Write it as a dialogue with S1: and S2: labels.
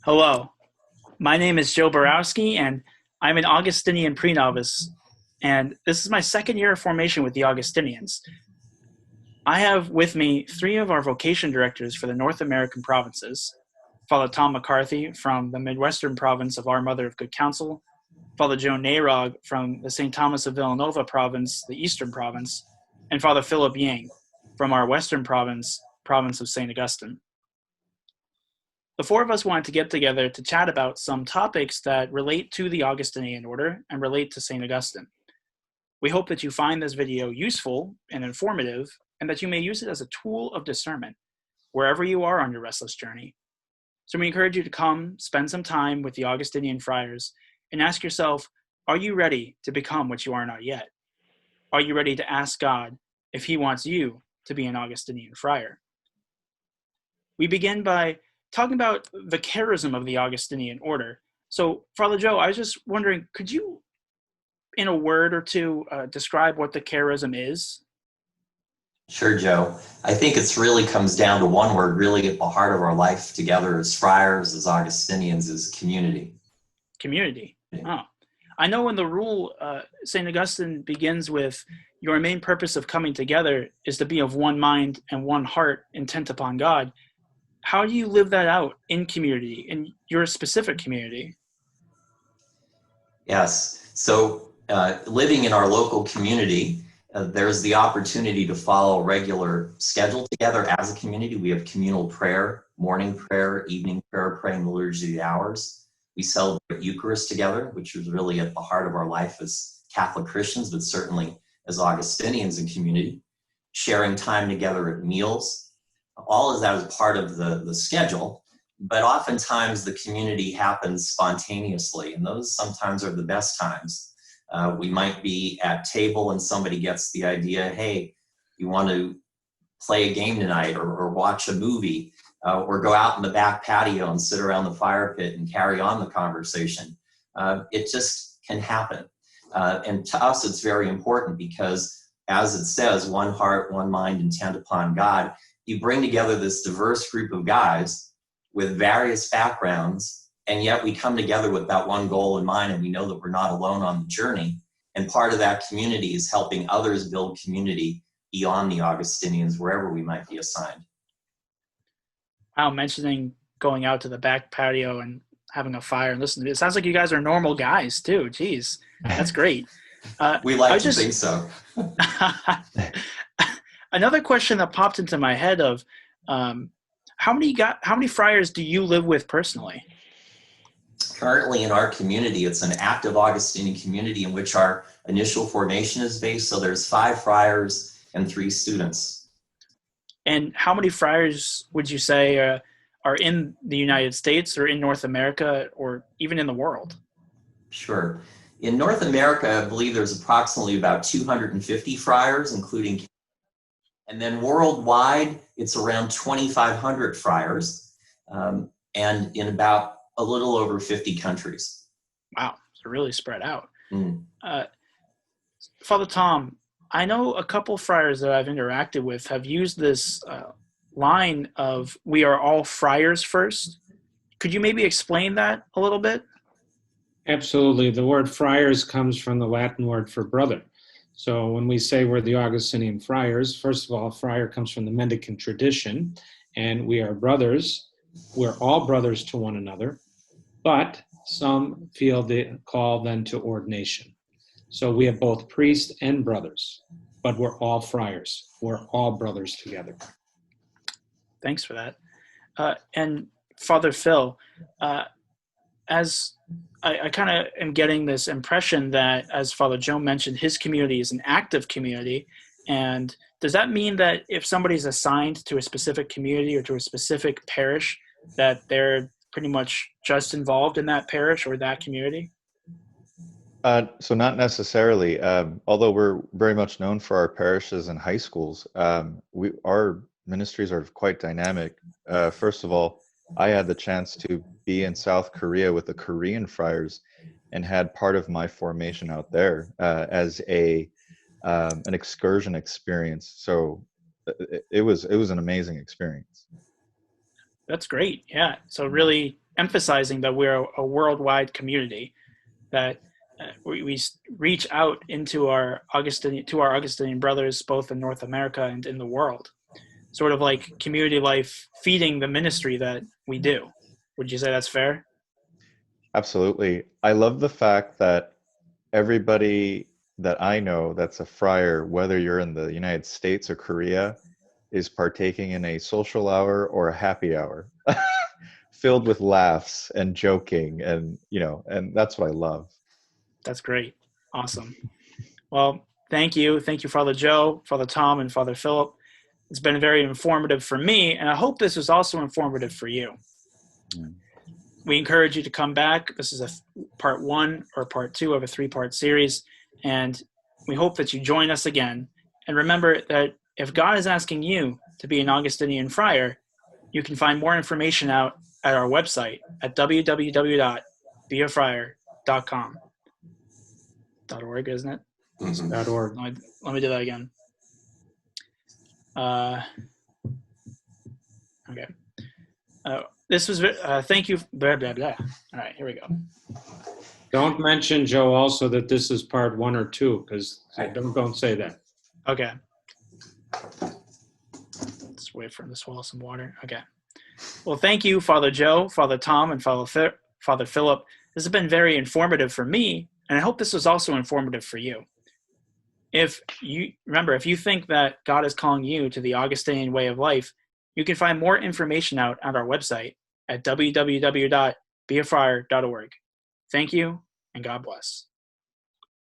S1: Hello, my name is Joe Borowski, and I'm an Augustinian pre-novice, and this is my second year of formation with the Augustinians. I have with me three of our vocation directors for the North American provinces, Father Tom McCarthy from the Midwestern province of Our Mother of Good Counsel, Father Joe Nayrog from the St. Thomas of Villanova province, the Eastern province, and Father Philip Yang from our Western province, province of St. Augustine. The four of us wanted to get together to chat about some topics that relate to the Augustinian order and relate to St. Augustine. We hope that you find this video useful and informative, and that you may use it as a tool of discernment wherever you are on your restless journey. So we encourage you to come spend some time with the Augustinian friars and ask yourself, are you ready to become what you are not yet? Are you ready to ask God if he wants you to be an Augustinian friar? We begin by talking about the charism of the Augustinian order. So, Father Joe, I was just wondering, could you, in a word or two, describe what the charism is?
S2: Sure, Joe. I think it's really comes down to one word, really at the heart of our life together as friars, as Augustinians, is community.
S1: Community. Oh, I know in the rule, St. Augustine begins with, your main purpose of coming together is to be of one mind and one heart intent upon God. How do you live that out in community, in your specific community?
S2: Yes. So, living in our local community, there's the opportunity to follow a regular schedule together as a community. We have communal prayer, morning prayer, evening prayer, praying the liturgy of the hours. We celebrate Eucharist together, which is really at the heart of our life as Catholic Christians, but certainly as Augustinians in community. Sharing time together at meals, all of that is part of the schedule. But oftentimes the community happens spontaneously, and those sometimes are the best times. We might be at table and somebody gets the idea, hey, you want to play a game tonight, or watch a movie, or go out in the back patio and sit around the fire pit and carry on the conversation. It just can happen. And to us, it's very important because, as it says, one heart, one mind, intent upon God. You bring together this diverse group of guys with various backgrounds, and yet we come together with that one goal in mind, and we know that we're not alone on the journey. And part of that community is helping others build community beyond the Augustinians, wherever we might be assigned.
S1: Wow, mentioning going out to the back patio and having a fire and listening to it. It sounds like you guys are normal guys too. Jeez, that's great.
S2: We
S1: I
S2: like
S1: was
S2: to think
S1: just
S2: so.
S1: another question that popped into my head of um, how many friars do you live with personally?
S2: Currently in our community, it's an active Augustinian community in which our initial formation is based. So there's 5 friars and 3 students.
S1: And how many friars would you say are in the United States or in North America or even in the world?
S2: Sure. In North America, I believe there's approximately about 250 friars, including, and then worldwide, it's around 2,500 friars, and in about a little over 50 countries.
S1: Wow, so really spread out.
S2: Mm.
S1: Uh, Father Tom, I know a couple friars that I've interacted with have used this line of "We are all friars first." Could you maybe explain that a little bit?
S3: Absolutely. The word friars comes from the Latin word for brother. So when we say we're the Augustinian friars, first of all, friar comes from the mendicant tradition, and we are brothers. We're all brothers to one another, but some feel the call then to ordination. So we have both priests and brothers, but we're all friars. We're all brothers together.
S1: Thanks for that. And Father Phil, uh, as I kind of am getting this impression that, as Father Joe mentioned, his community is an active community. And does that mean that if somebody's assigned to a specific community or to a specific parish, that they're pretty much just involved in that parish or that community?
S4: So not necessarily. Although we're very much known for our parishes and high schools, our ministries are quite dynamic. First of all, I had the chance to be in South Korea with the Korean friars, and had part of my formation out there as a an excursion experience. So it was an amazing experience.
S1: That's great. Yeah. So really emphasizing that we're a worldwide community, that we reach out into our Augustinian brothers, both in North America and in the world, sort of like community life feeding the ministry that we do. Would you say that's fair?
S4: Absolutely. I love the fact that everybody that I know that's a friar, whether you're in the United States or Korea, is partaking in a social hour or a happy hour filled with laughs and joking, and and that's what I love.
S1: That's great. Awesome. Well, thank you. Thank you, Father Joe, Father Tom, and Father Philip. It's been very informative for me, and I hope this was also informative for you. We encourage you to come back. This is a part 1 or part 2 of a 3-part series, and we hope that you join us again. And remember that if God is asking you to be an Augustinian friar, you can find more information out at our website at www.beafriar.com. .org, isn't it?
S3: .org.
S1: Let me do that again. Okay. This was thank you. Blah blah blah. All right, here we go.
S3: Don't mention, Joe, also that this is part 1 or 2, because don't say that.
S1: Okay. Let's wait for him to swallow some water. Okay. Well, thank you, Father Joe, Father Tom, and Father Philip. This has been very informative for me, and I hope this was also informative for you. If you think that God is calling you to the Augustinian way of life, you can find more information out at our website at www.beafriar.org. Thank you, and God bless.